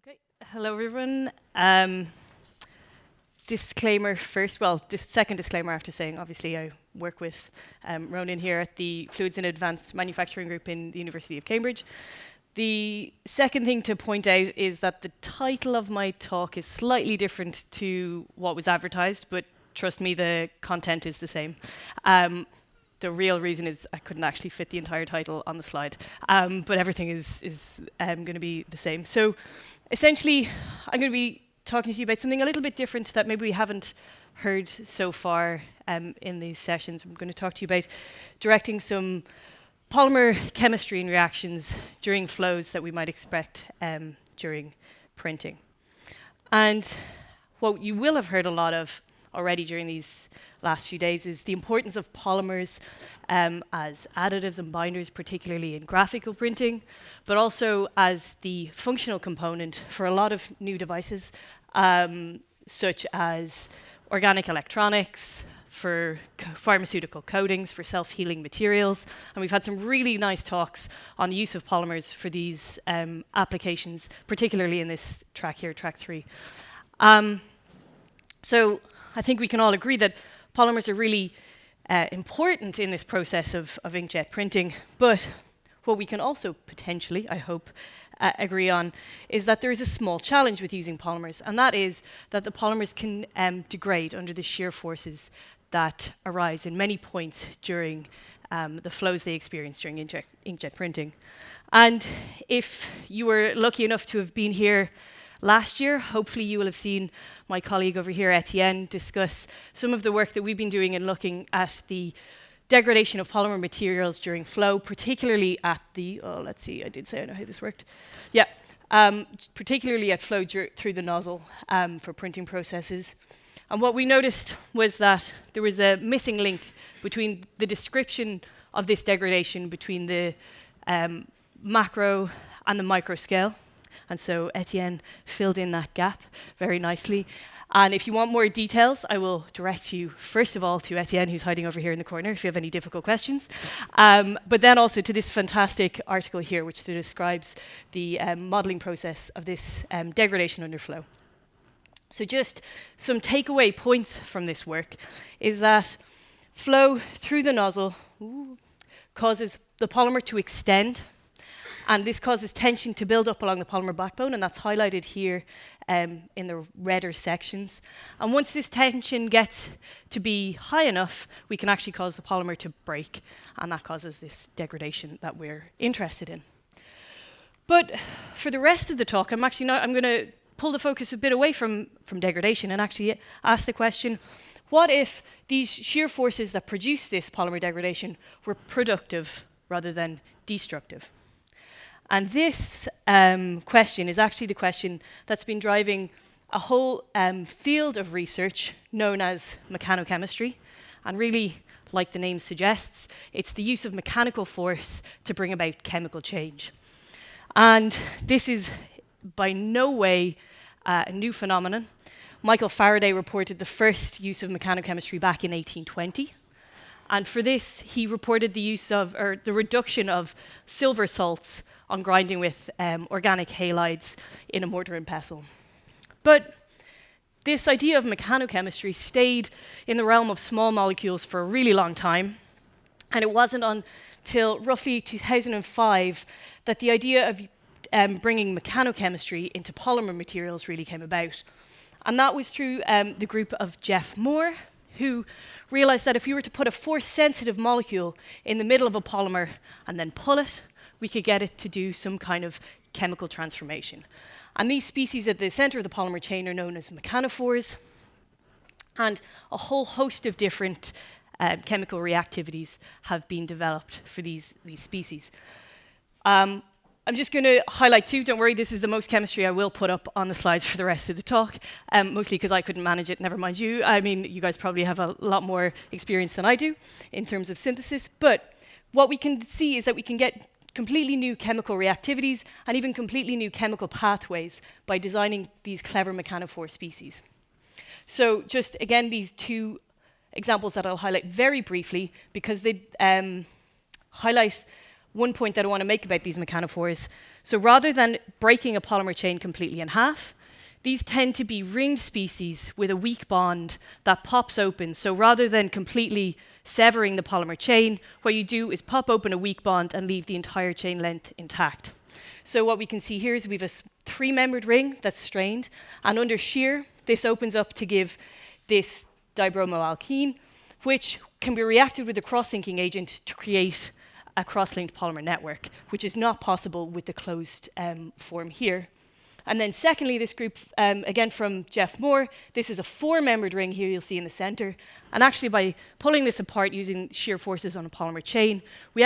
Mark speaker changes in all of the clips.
Speaker 1: Okay, hello everyone. Disclaimer first, well, second disclaimer after saying, obviously I work with Ronan here at the Fluids and Advanced Manufacturing Group in the University of Cambridge. The second thing to point out is that the title of my talk is slightly different to what was advertised, but trust me, the content is the same. The real reason is I couldn't actually fit the entire title on the slide, but everything is going to be the same. So essentially, I'm going to be talking to you about something a little bit different that maybe we haven't heard so far in these sessions. I'm going to talk to you about directing some polymer chemistry and reactions during flows that we might expect during printing. And what you will have heard a lot of already during these last few days is the importance of polymers as additives and binders, particularly in graphical printing, but also as the functional component for a lot of new devices, such as organic electronics, for pharmaceutical coatings, for self-healing materials. And we've had some really nice talks on the use of polymers for these applications, particularly in this track here, track 3. So I think we can all agree that polymers are really important in this process of inkjet printing. But what we can also potentially, I hope, agree on is that there is a small challenge with using polymers, and that is that the polymers can degrade under the shear forces that arise in many points during the flows they experience during inkjet printing. And if you were lucky enough to have been here last year, hopefully you will have seen my colleague over here, Etienne, discuss some of the work that we've been doing in looking at the degradation of polymer materials during flow, particularly at the, let's see, I did say I know how this worked. Yeah, particularly at flow through the nozzle for printing processes. And what we noticed was that there was a missing link between the description of this degradation between the macro and the micro scale. And so Etienne filled in that gap very nicely. And if you want more details, I will direct you, first of all, to Etienne, who's hiding over here in the corner, if you have any difficult questions. But then also to this fantastic article here, which describes the modeling process of this degradation under flow. So just some takeaway points from this work is that flow through the nozzle causes the polymer to extend, and this causes tension to build up along the polymer backbone, and that's highlighted here in the redder sections. And once this tension gets to be high enough, we can actually cause the polymer to break, and that causes this degradation that we're interested in. But for the rest of the talk, I'm going to pull the focus a bit away from degradation and actually ask the question, what if these shear forces that produce this polymer degradation were productive rather than destructive? And this question is actually the question that's been driving a whole field of research known as mechanochemistry. And really, like the name suggests, it's the use of mechanical force to bring about chemical change. And this is by no way a new phenomenon. Michael Faraday reported the first use of mechanochemistry back in 1820. And for this, he reported the use of, or the reduction of silver salts on grinding with organic halides in a mortar and pestle. But this idea of mechanochemistry stayed in the realm of small molecules for a really long time. And it wasn't until roughly 2005 that the idea of bringing mechanochemistry into polymer materials really came about. And that was through the group of Geoff Moore, who realized that if you were to put a force-sensitive molecule in the middle of a polymer and then pull it, we could get it to do some kind of chemical transformation. And these species at the center of the polymer chain are known as mechanophores, and a whole host of different chemical reactivities have been developed for these species. I'm just going to highlight two. Don't worry, this is the most chemistry I will put up on the slides for the rest of the talk, mostly because I couldn't manage it, never mind you. I mean, you guys probably have a lot more experience than I do in terms of synthesis. But what we can see is that we can get completely new chemical reactivities and even completely new chemical pathways by designing these clever mechanophore species. So just, again, these two examples that I'll highlight very briefly because they highlight one point that I want to make about these mechanophores. So rather than breaking a polymer chain completely in half, these tend to be ringed species with a weak bond that pops open. So rather than completely severing the polymer chain, what you do is pop open a weak bond and leave the entire chain length intact. So what we can see here is we have a 3-membered ring that's strained, and under shear, this opens up to give this dibromoalkene, which can be reacted with a crosslinking agent to create a cross-linked polymer network, which is not possible with the closed form here. And then secondly, this group, again from Jeff Moore, this is a 4-membered ring here you'll see in the center. And actually by pulling this apart using shear forces on a polymer chain, they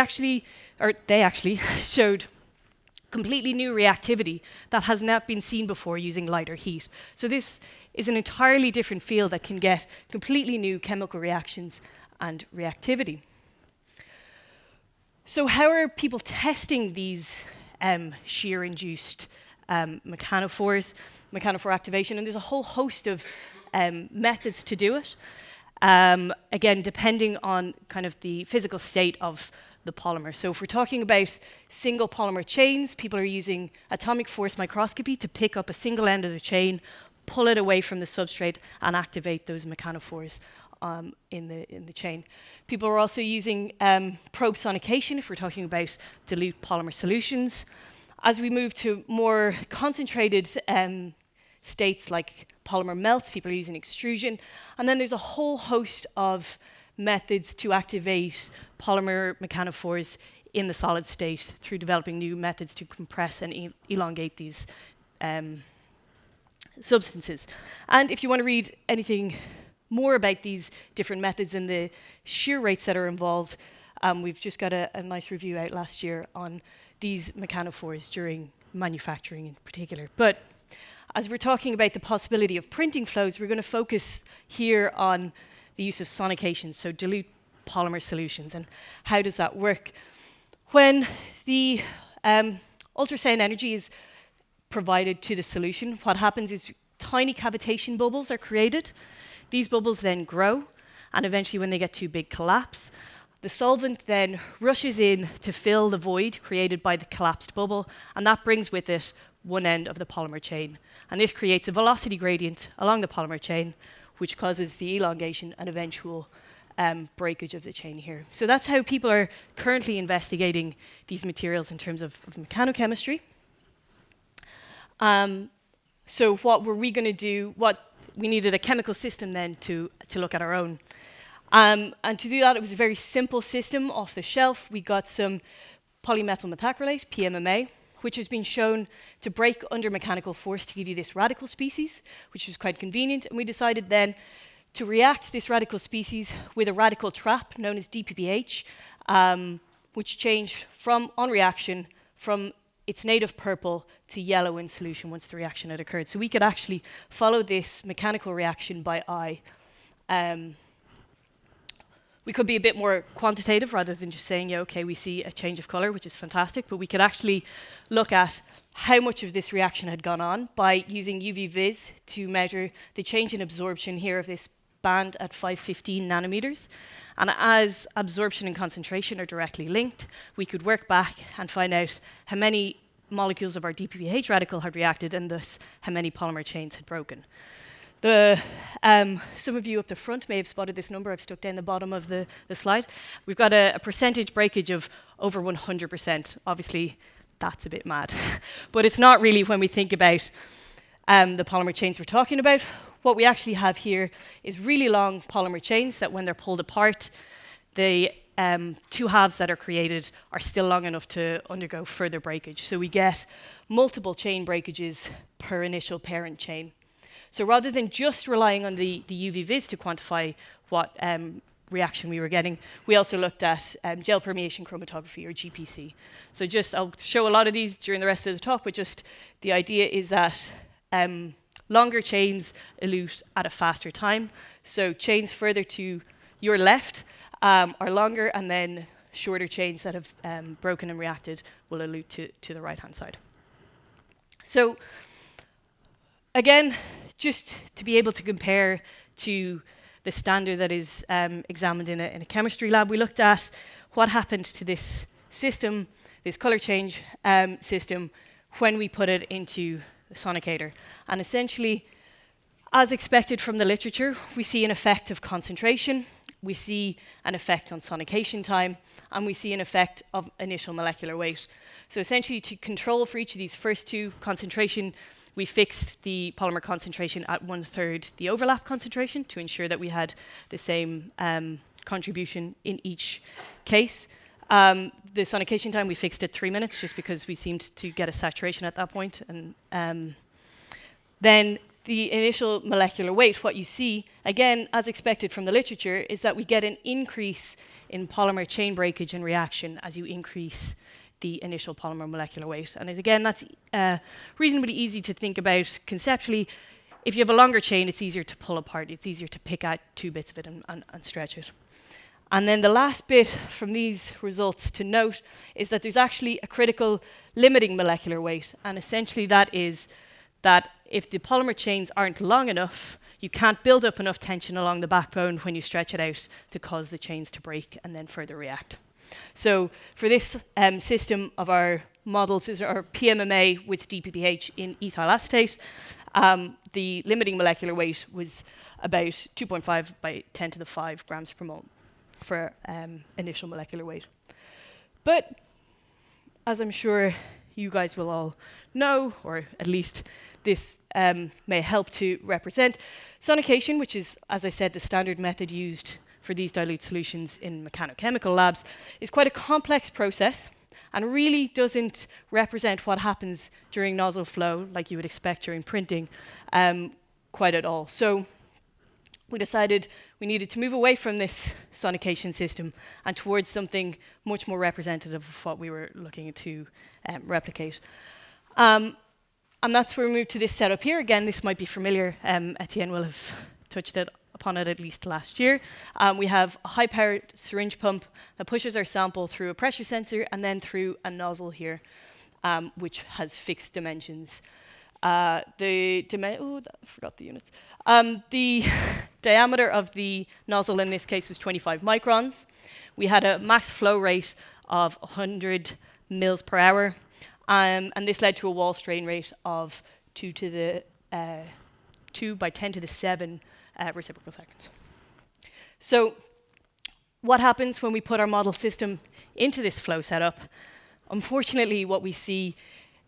Speaker 1: actually showed completely new reactivity that has not been seen before using lighter heat. So this is an entirely different field that can get completely new chemical reactions and reactivity. So how are people testing these shear-induced mechanophore activation? And there's a whole host of methods to do it. Again, depending on kind of the physical state of the polymer. So if we're talking about single polymer chains, people are using atomic force microscopy to pick up a single end of the chain, pull it away from the substrate, and activate those mechanophores in the chain. People are also using probe sonication if we're talking about dilute polymer solutions. As we move to more concentrated states like polymer melts, people are using extrusion. And then there's a whole host of methods to activate polymer mechanophores in the solid state through developing new methods to compress and elongate these substances. And if you want to read anything more about these different methods and the shear rates that are involved, we've just got a nice review out last year on these mechanophores during manufacturing in particular. But as we're talking about the possibility of printing flows, we're going to focus here on the use of sonication, so dilute polymer solutions. And how does that work? When the ultrasound energy is provided to the solution, what happens is tiny cavitation bubbles are created. These bubbles then grow, and eventually when they get too big, collapse. The solvent then rushes in to fill the void created by the collapsed bubble, and that brings with it one end of the polymer chain. And this creates a velocity gradient along the polymer chain, which causes the elongation and eventual breakage of the chain here. So that's how people are currently investigating these materials in terms of mechanochemistry. So what were we going to do? We needed a chemical system then to look at our own. And to do that, it was a very simple system off the shelf. We got some polymethyl methacrylate, PMMA, which has been shown to break under mechanical force to give you this radical species, which was quite convenient. And we decided then to react this radical species with a radical trap known as DPPH, which changed on reaction from its native purple to yellow in solution once the reaction had occurred. So we could actually follow this mechanical reaction by eye. We could be a bit more quantitative rather than just saying, yeah, okay, we see a change of color, which is fantastic, but we could actually look at how much of this reaction had gone on by using UV vis to measure the change in absorption here of this band at 515 nanometers. And as absorption and concentration are directly linked, we could work back and find out how many molecules of our DPPH radical had reacted and thus how many polymer chains had broken. Some of you up the front may have spotted this number I've stuck down the bottom of the slide. We've got a percentage breakage of over 100%. Obviously, that's a bit mad. But it's not really when we think about the polymer chains we're talking about. What we actually have here is really long polymer chains that when they're pulled apart, the two halves that are created are still long enough to undergo further breakage. So we get multiple chain breakages per initial parent chain. So rather than just relying on the UV vis to quantify what reaction we were getting, we also looked at gel permeation chromatography, or GPC. So I'll show a lot of these during the rest of the talk, but just the idea is that longer chains elute at a faster time. So chains further to your left are longer, and then shorter chains that have broken and reacted will elute to the right-hand side. So again, just to be able to compare to the standard that is examined in a chemistry lab, we looked at what happened to this system, this color change system, when we put it into the sonicator. And essentially, as expected from the literature, we see an effect of concentration, we see an effect on sonication time, and we see an effect of initial molecular weight. So essentially, to control for each of these first two, concentration, we fixed the polymer concentration at 1/3 the overlap concentration to ensure that we had the same contribution in each case. The sonication time, we fixed at 3 minutes just because we seemed to get a saturation at that point. And then the initial molecular weight, what you see, again, as expected from the literature, is that we get an increase in polymer chain breakage and reaction as you increase the initial polymer molecular weight. And again, that's reasonably easy to think about conceptually. If you have a longer chain, it's easier to pull apart. It's easier to pick out 2 bits of it and stretch it. And then the last bit from these results to note is that there's actually a critical limiting molecular weight. And essentially that is that if the polymer chains aren't long enough, you can't build up enough tension along the backbone when you stretch it out to cause the chains to break and then further react. So for this system of our models is our PMMA with DPPH in ethyl acetate. The limiting molecular weight was about 2.5 by 10 to the 5 grams per mole for initial molecular weight. But as I'm sure you guys will all know, or at least this may help to represent, sonication, which is, as I said, the standard method used for these dilute solutions in mechanochemical labs, is quite a complex process and really doesn't represent what happens during nozzle flow, like you would expect during printing, quite at all. So we decided we needed to move away from this sonication system and towards something much more representative of what we were looking to replicate. And that's where we moved to this setup here. Again, this might be familiar. Etienne will have touched upon it at least last year. We have a high-powered syringe pump that pushes our sample through a pressure sensor and then through a nozzle here, which has fixed dimensions. I forgot the units. The diameter of the nozzle in this case was 25 microns. We had a max flow rate of 100 mils per hour. And this led to a wall strain rate of 2 by 10 to the 7 reciprocal seconds. So what happens when we put our model system into this flow setup? Unfortunately, what we see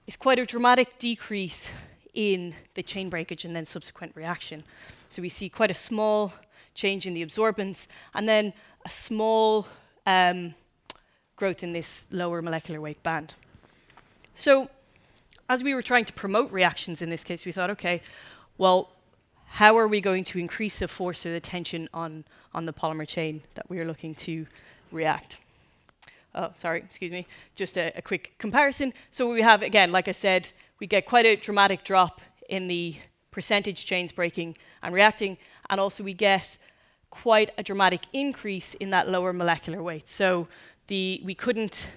Speaker 1: is quite a dramatic decrease in the chain breakage and then subsequent reaction. So we see quite a small change in the absorbance and then a small growth in this lower molecular weight band. So as we were trying to promote reactions in this case, we thought, okay, well, how are we going to increase the force or the tension on the polymer chain that we are looking to react? Oh, sorry, excuse me. Just a quick comparison. So we have, again, like I said, we get quite a dramatic drop in the percentage chains breaking and reacting, and also we get quite a dramatic increase in that lower molecular weight. So we couldn't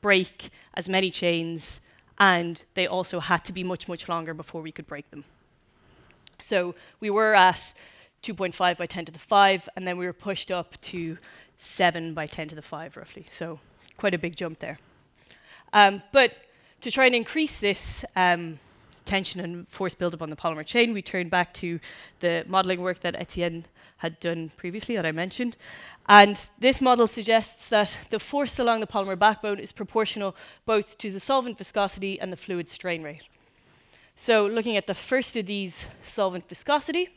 Speaker 1: break as many chains, and they also had to be much, much longer before we could break them. So we were at 2.5 by 10 to the 5, and then we were pushed up to 7 by 10 to the 5, roughly. So quite a big jump there. But to try and increase this tension and force buildup on the polymer chain, we turned back to the modeling work that Etienne had done previously that I mentioned. And this model suggests that the force along the polymer backbone is proportional both to the solvent viscosity and the fluid strain rate. So looking at the first of these, solvent viscosity,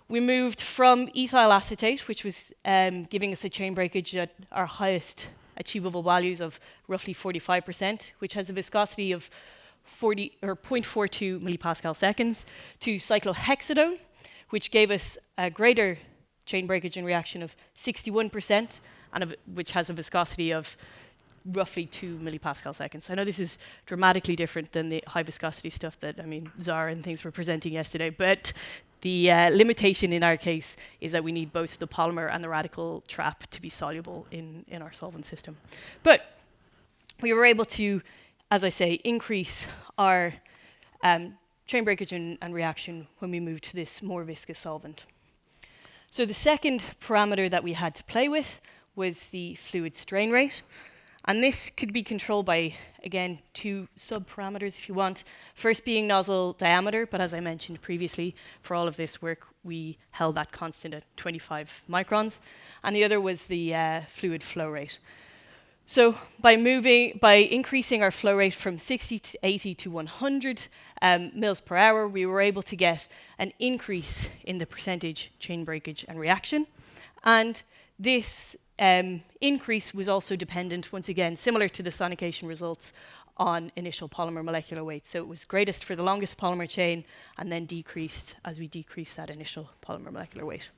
Speaker 1: we moved from ethyl acetate, which was giving us a chain breakage at our highest achievable values of roughly 45%, which has a viscosity of 0.42 millipascal seconds, to cyclohexanone, which gave us a greater chain breakage and reaction of 61%, and which has a viscosity of roughly 2 millipascal seconds. I know this is dramatically different than the high viscosity stuff that, Zara and things were presenting yesterday, but the limitation in our case is that we need both the polymer and the radical trap to be soluble in our solvent system. But we were able to, as I say, increase our chain breakage and reaction when we moved to this more viscous solvent. So the second parameter that we had to play with was the fluid strain rate. And this could be controlled by, again, 2 sub-parameters if you want. First being nozzle diameter, but as I mentioned previously, for all of this work, we held that constant at 25 microns. And the other was the fluid flow rate. So by increasing our flow rate from 60 to 80 to 100 mils per hour, we were able to get an increase in the percentage chain breakage and reaction. And this increase was also dependent, once again, similar to the sonication results, on initial polymer molecular weight. So it was greatest for the longest polymer chain and then decreased as we decreased that initial polymer molecular weight.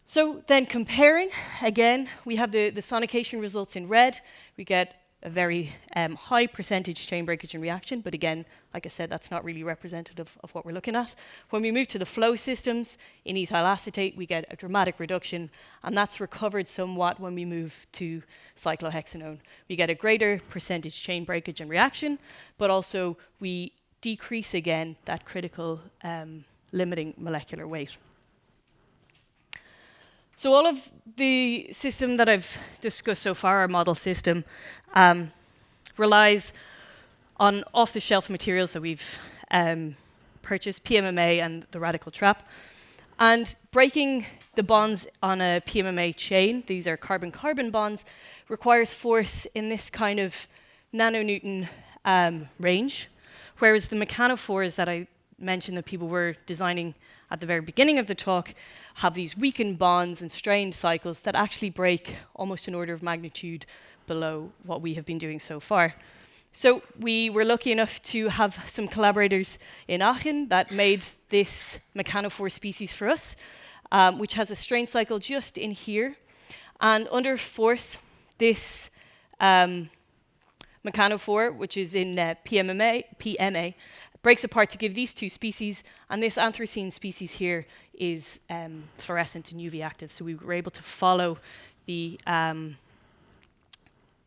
Speaker 1: So then comparing, again, we have the sonication results in red. We get a very high percentage chain breakage and reaction, but again, like I said, that's not really representative of what we're looking at. When we move to the flow systems, in ethyl acetate, we get a dramatic reduction, and that's recovered somewhat when we move to cyclohexanone. We get a greater percentage chain breakage and reaction, but also we decrease again that critical limiting molecular weight. So all of the system that I've discussed so far, our model system, relies on off-the-shelf materials that we've purchased, PMMA and the radical trap. And breaking the bonds on a PMMA chain, these are carbon-carbon bonds, requires force in this kind of nanonewton range, whereas the mechanophores that I mentioned that people were designing at the very beginning of the talk have these weakened bonds and strained cycles that actually break almost an order of magnitude below what we have been doing so far. So we were lucky enough to have some collaborators in Aachen that made this Mechanophore species for us, which has a strain cycle just in here. And under force, this Mechanophore, which is in PMA, breaks apart to give these 2 species, and this anthracene species here is fluorescent and UV active. So we were able to follow the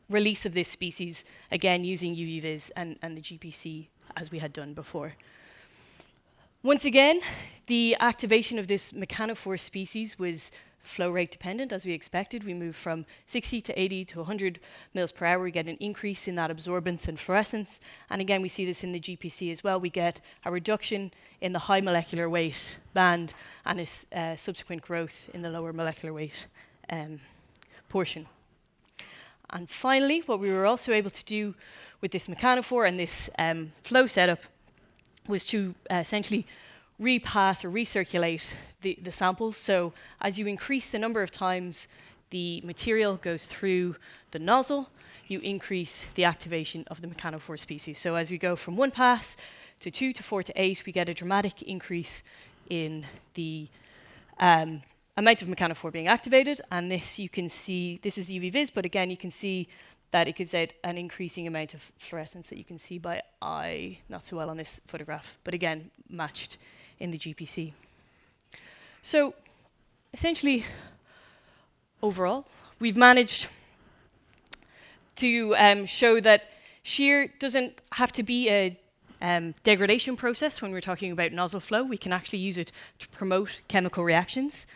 Speaker 1: release of this species, again using UV-Vis and the GPC as we had done before. Once again, the activation of this Mechanophore species was flow rate dependent, as we expected. We moved from 60 to 80 to 100 mils per hour. We get an increase in that absorbance and fluorescence. And again, we see this in the GPC as well. We get a reduction in the high molecular weight band and a subsequent growth in the lower molecular weight portion. And finally, what we were also able to do with this Mechanophore and this flow setup was to essentially repass or recirculate the samples. So as you increase the number of times the material goes through the nozzle, you increase the activation of the Mechanophore species. So as we go from 1 pass to 2 to 4 to 8, we get a dramatic increase in the amount of Mechanophore being activated. And this you can see, this is the UV-Vis, but again, you can see that it gives out an increasing amount of fluorescence that you can see by eye, not so well on this photograph, but again, matched in the GPC. So essentially, overall, we've managed to show that shear doesn't have to be a degradation process when we're talking about nozzle flow. We can actually use it to promote chemical reactions.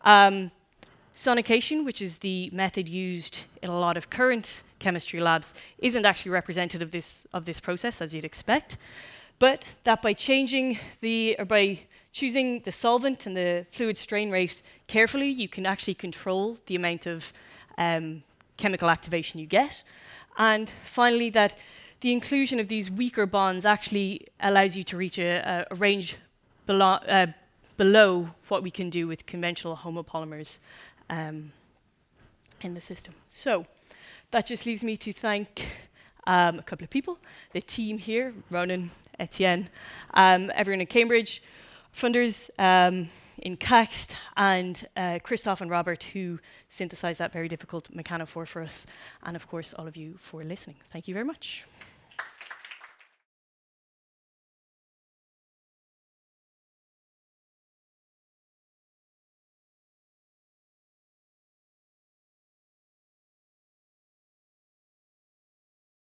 Speaker 1: Sonication, which is the method used in a lot of current chemistry labs, isn't actually representative of this process, as you'd expect. But that by choosing the solvent and the fluid strain rate carefully, you can actually control the amount of chemical activation you get. And finally, that the inclusion of these weaker bonds actually allows you to reach a range below what we can do with conventional homopolymers in the system. So that just leaves me to thank a couple of people, the team here, Ronan, Etienne, everyone in Cambridge, funders in Caxt, and Christoph and Robert, who synthesized that very difficult Mechanophore for us, and of course all of you for listening. Thank you very much.